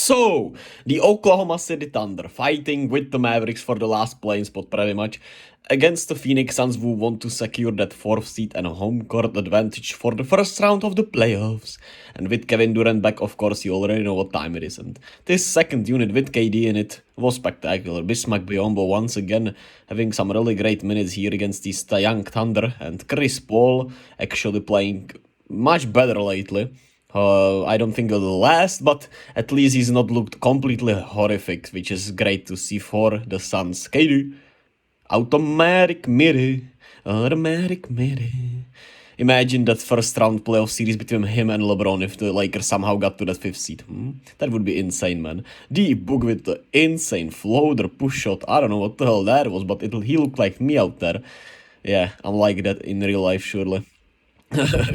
So, the Oklahoma City Thunder fighting with the Mavericks for the last playing spot pretty much against the Phoenix Suns who want to secure that 4th seed and a home court advantage for the first round of the playoffs. And with Kevin Durant back, of course, you already know what time it is. And this second unit with KD in it was spectacular. Bismack Biyombo once again having some really great minutes here against this young Thunder, and Chris Paul actually playing much better lately. I don't think it'll last, but at least he's not looked completely horrific, which is great to see for the Suns. KD, automatic mirror. Imagine that first round playoff series between him and LeBron if the Lakers somehow got to that 5th seed. That would be insane, man. D-Book with the insane floater push shot. I don't know what the hell that was, but he looked like me out there. Yeah, I'm like that in real life, surely.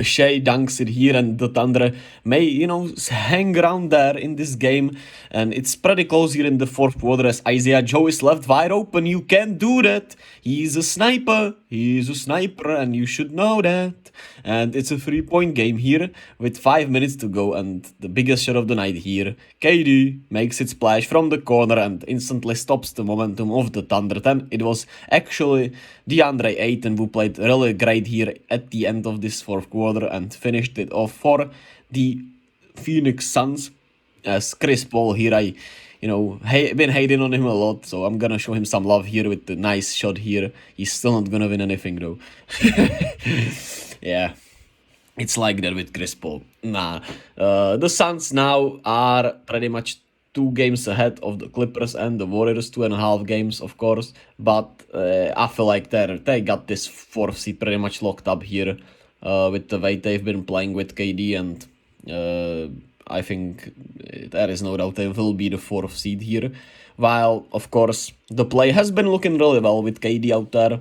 Shea dunks it here, and the Thunder may, hang around there in this game. And it's pretty close here in the 4th quarter as Isaiah Joe is left wide open. You can't do that. He's a sniper, and you should know that. And it's a 3-point game here with 5 minutes to go, and the biggest shot of the night here. KD makes it splash from the corner and instantly stops the momentum of the Thunder. Then it was actually DeAndre Ayton who played really great here at the end of this 4th quarter and finished it off for the Phoenix Suns. As Chris Paul here, been hating on him a lot, so I'm gonna show him some love here with the nice shot here. He's still not gonna win anything though. Yeah, it's like that with Chris Paul. The Suns now are pretty much 2 games ahead of the Clippers and the Warriors, 2.5 games, of course. But I feel like they got this 4th seed pretty much locked up here with the way they've been playing with KD, and I think there is no doubt they will be the 4th seed here. While, of course, the play has been looking really well with KD out there.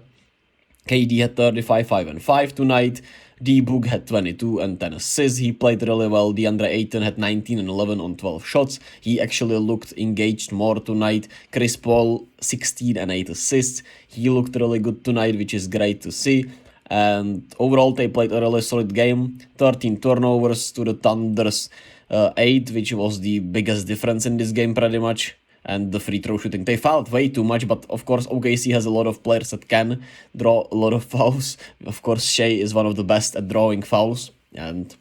KD had 35, 5, and 5 tonight. D-Book had 22 and 10 assists. He played really well. DeAndre Ayton had 19 and 11 on 12 shots. He actually looked engaged more tonight. Chris Paul, 16 and 8 assists. He looked really good tonight, which is great to see. And overall, they played a really solid game. 13 turnovers to the Thunder's 8, which was the biggest difference in this game pretty much. And the free throw shooting, they fouled way too much, but of course OKC has a lot of players that can draw a lot of fouls. Of course Shea is one of the best at drawing fouls, and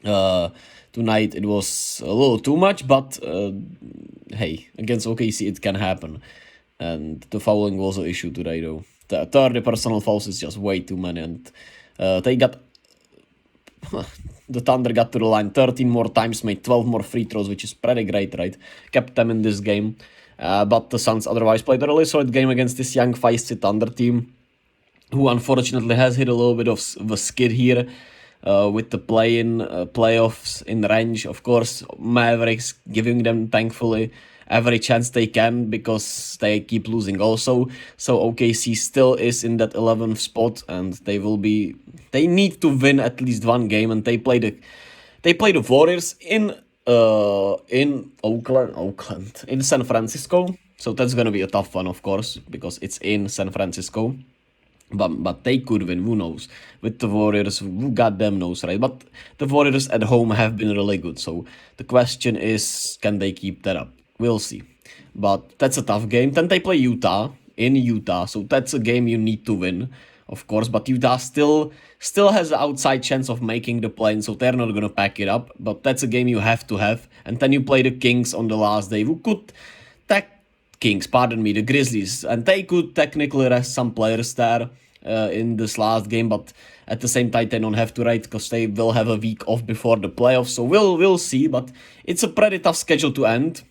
tonight it was a little too much, but hey, against OKC it can happen. And the fouling was an issue today though. The 30 personal fouls is just way too many, and they got the Thunder got to the line 13 more times, made 12 more free throws, which is pretty great, right? Kept them in this game. But the Suns otherwise played a really solid game against this young feisty Thunder team, who unfortunately has hit a little bit of a skid here with the play-in playoffs in range. Of course, Mavericks giving them, thankfully, every chance they can because they keep losing also. So OKC still is in that 11th spot, and they need to win at least one game, and they play the Warriors in Oakland, in San Francisco. So that's gonna be a tough one, of course, because it's in San Francisco. But they could win, who knows? With the Warriors, who goddamn knows, right? But the Warriors at home have been really good, so the question is, can they keep that up? We'll see. But that's a tough game. Then they play Utah, in Utah, so that's a game you need to win, of course. But Utah still has an outside chance of making the play, so they're not gonna pack it up. But that's a game you have to have. And then you play the Kings on the last day, who could the Grizzlies, and they could technically rest some players there in this last game, but at the same time they don't have to, right? Because they will have a week off before the playoffs, so we'll see. But it's a pretty tough schedule to end,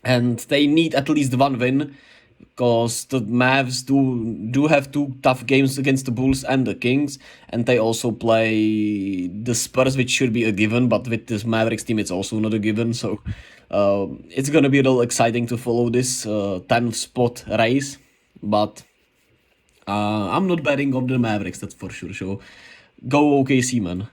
and they need at least one win, because the Mavs do have 2 tough games against the Bulls and the Kings, and they also play the Spurs, which should be a given, but with this Mavericks team it's also not a given, so it's gonna be a little exciting to follow this 10th spot race. But I'm not betting on the Mavericks, that's for sure, so go OKC, man.